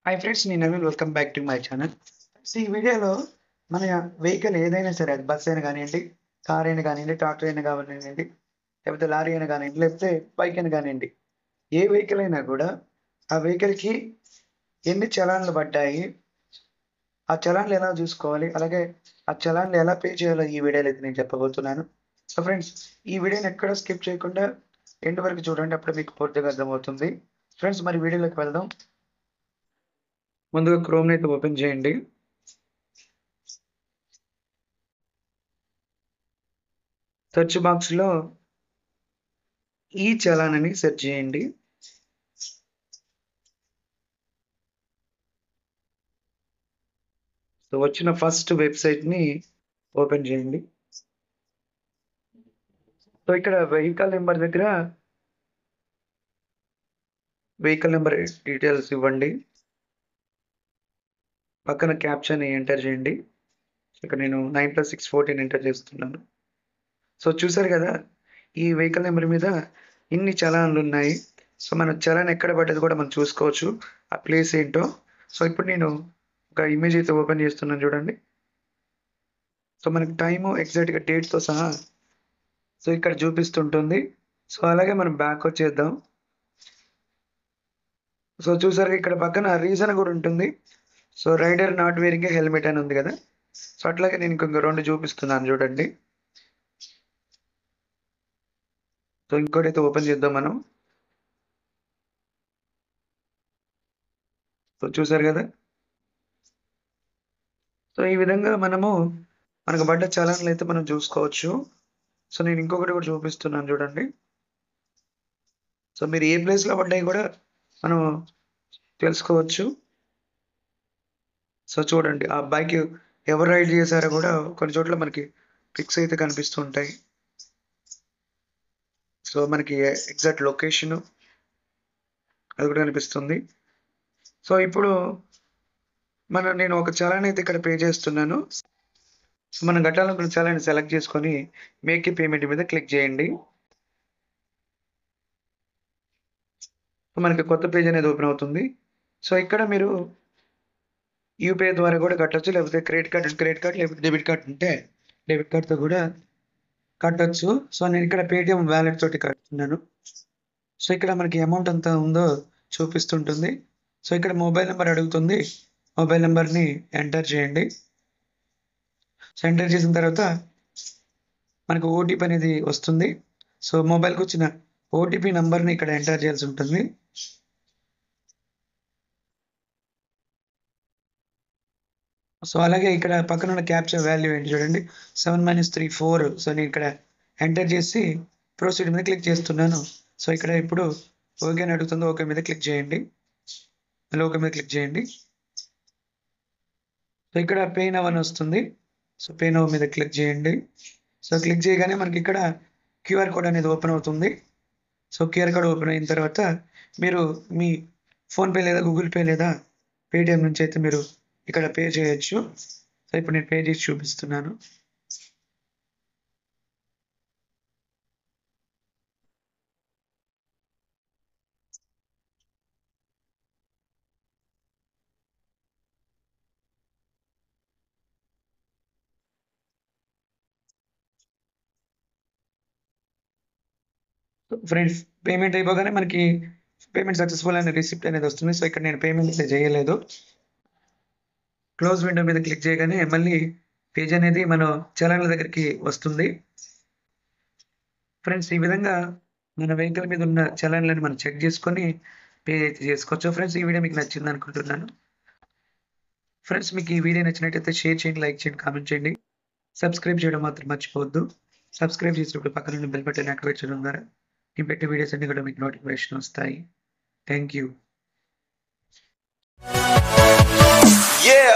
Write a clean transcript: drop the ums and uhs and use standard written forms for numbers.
Hi friends, నేను Naveen. Welcome back to my channel. ఈ వీడియోలో మన వెహికల్ ఏదైనా సరే, అది బస్ అయినా కానివ్వండి, కార్ అయినా కానివ్వండి, ట్రాక్టర్ అయినా కానివ్వండి, లేకపోతే లారీ అయినా కానివ్వండి, లేకపోతే బైక్ అయినా కానివ్వండి, ఏ వెహికల్ అయినా కూడా ఆ వెహికల్కి ఎన్ని చలాన్లు పడ్డాయి, ఆ చలాన్లు ఎలా చూసుకోవాలి, అలాగే ఆ చలాన్లు ఎలా పే చేయాలో ఈ వీడియోలో అయితే నేను చెప్పబోతున్నాను. సో ఫ్రెండ్స్, ఈ వీడియోని ఎక్కడ స్కిప్ చేయకుండా ఎండ్ వరకు చూడండి, అప్పుడు మీకు పూర్తిగా అర్థమవుతుంది. ఫ్రెండ్స్, మరి వీడియోలోకి వెళ్దాం. ముందుగా క్రోమ్ని అయితే ఓపెన్ చేయండి. సెర్చ్ బాక్స్లో ఈ చలాన్ అని సెర్చ్ చేయండి. సో వచ్చిన ఫస్ట్ వెబ్సైట్ని ఓపెన్ చేయండి. సో ఇక్కడ వెహికల్ నెంబర్ దగ్గర వెహికల్ నెంబర్ డీటెయిల్స్ ఇవ్వండి. పక్కన క్యాప్షన్ ఎంటర్ చేయండి. ఇక్కడ నేను 9+6 14 ఎంటర్ చేస్తున్నాను. సో చూసారు కదా, ఈ వెహికల్ నెంబర్ మీద ఇన్ని చలాన్లు ఉన్నాయి. సో మన చలాన్ ఎక్కడ పడ్డది కూడా మనం చూసుకోవచ్చు, ఆ ప్లేస్ ఏంటో. సో ఇప్పుడు నేను ఒక ఇమేజ్ అయితే ఓపెన్ చేస్తున్నాను, చూడండి. సో మనకి టైము ఎగ్జాక్ట్గా డేట్తో సహా సో ఇక్కడ చూపిస్తుంటుంది. సో అలాగే మనం బ్యాక్ వచ్చేద్దాం. సో చూసారు, ఇక్కడ పక్కన రీజన్ కూడా ఉంటుంది. So rider not wearing helmet అని ఉంది కదా. సో అట్లాగే నేను ఇంకొక 2 చూపిస్తున్నాను, చూడండి. సో ఇంకోటి అయితే ఓపెన్ చేద్దాం మనం. సో చూసారు కదా. సో ఈ విధంగా మనకు పడ్డ చలాన్లు అయితే మనం చూసుకోవచ్చు. సో నేను ఇంకొకటి కూడా చూపిస్తున్నాను, చూడండి. సో మీరు ఏ ప్లేస్లో పడ్డాయి కూడా మనం తెలుసుకోవచ్చు. సో చూడండి, ఆ బైక్ ఎవరు రైడ్ చేశారో కూడా కొన్ని చోట్ల మనకి పిక్స్ అయితే కనిపిస్తూ ఉంటాయి. సో మనకి ఎగ్జాక్ట్ లొకేషన్ అది కూడా కనిపిస్తుంది. సో ఇప్పుడు నేను ఒక చలాన్ అయితే ఇక్కడ పే చేస్తున్నాను. సో మనం కట్టాలనుకున్న చలాన్ సెలెక్ట్ చేసుకొని మేక్ పేమెంట్ మీద క్లిక్ చేయండి. సో మనకి కొత్త పేజ్ అనేది ఓపెన్ అవుతుంది. సో ఇక్కడ మీరు యూపీఐ ద్వారా కూడా కట్టొచ్చు, లేకపోతే క్రెడిట్ కార్డ్ లేకపోతే డెబిట్ కార్డ్ ఉంటే డెబిట్ కార్డ్తో కూడా కట్టొచ్చు. సో నేను ఇక్కడ పేటిఎం వ్యాలెట్ తోటి కడుతున్నాను. సో ఇక్కడ మనకి అమౌంట్ ఎంత ఉందో చూపిస్తుంటుంది. సో ఇక్కడ మొబైల్ నెంబర్ అడుగుతుంది, మొబైల్ నెంబర్ని ఎంటర్ చేయండి. సో ఎంటర్ చేసిన తర్వాత మనకు ఓటీపీ అనేది వస్తుంది. సో మొబైల్కి వచ్చిన ఓటీపీ నెంబర్ని ఇక్కడ ఎంటర్ చేయాల్సి ఉంటుంది. సో అలాగే ఇక్కడ పక్కన ఉన్న క్యాప్చర్ వాల్యూ ఏంటి చూడండి, 7 - 3 4. సో నేను ఇక్కడ ఎంటర్ చేసి ప్రొసీడ్ మీద క్లిక్ చేస్తున్నాను. సో ఇక్కడ ఇప్పుడు ఓకే అని అడుగుతుంది, ఓకే మీద క్లిక్ చేయండి. మళ్ళీ ఓకే మీద క్లిక్ చేయండి. సో ఇక్కడ పే నౌ అని వస్తుంది. సో పే నౌ మీద క్లిక్ చేయండి. సో క్లిక్ చేయగానే మనకి ఇక్కడ క్యూఆర్ కోడ్ అనేది ఓపెన్ అవుతుంది. సో క్యూఆర్ కోడ్ ఓపెన్ అయిన తర్వాత మీరు మీ ఫోన్పే లేదా గూగుల్ పే లేదా పేటిఎం నుంచి అయితే మీరు ఇక్కడ పే చేయొచ్చు. సో ఇప్పుడు నేను పే చేసి చూపిస్తున్నాను. ఫ్రెండ్స్, పేమెంట్ అయిపోగానే మనకి పేమెంట్ సక్సెస్ఫుల్ అనే రిసిప్ట్ అనేది వస్తుంది. సో ఇక్కడ నేను పేమెంట్ అయితే చేయలేదు. క్లోజ్ విండో మీద క్లిక్ చేయగానే మళ్ళీ పేజ్ అనేది మన చలాన్ల దగ్గరికి వస్తుంది. ఫ్రెండ్స్, ఈ విధంగా మన వెహికల్ మీద ఉన్న చలాన్లను మనం చెక్ చేసుకొని పే అయితే చేసుకోవచ్చు. ఫ్రెండ్స్, ఈ వీడియో మీకు నచ్చింది అనుకుంటున్నాను. ఫ్రెండ్స్, మీకు ఈ వీడియో నచ్చినట్టయితే షేర్ చేయండి, లైక్ చేయండి, కామెంట్ చేయండి. సబ్స్క్రైబ్ చేయడం మాత్రం మర్చిపోవద్దు. సబ్స్క్రైబ్ చేసినప్పుడు పక్కన ఉన్న బెల్ బటన్ యాక్టివేట్ చేయడం ద్వారా నేను పెట్టే వీడియోస్ అన్ని కూడా మీకు నోటిఫికేషన్ వస్తాయి. Thank you. Yeah.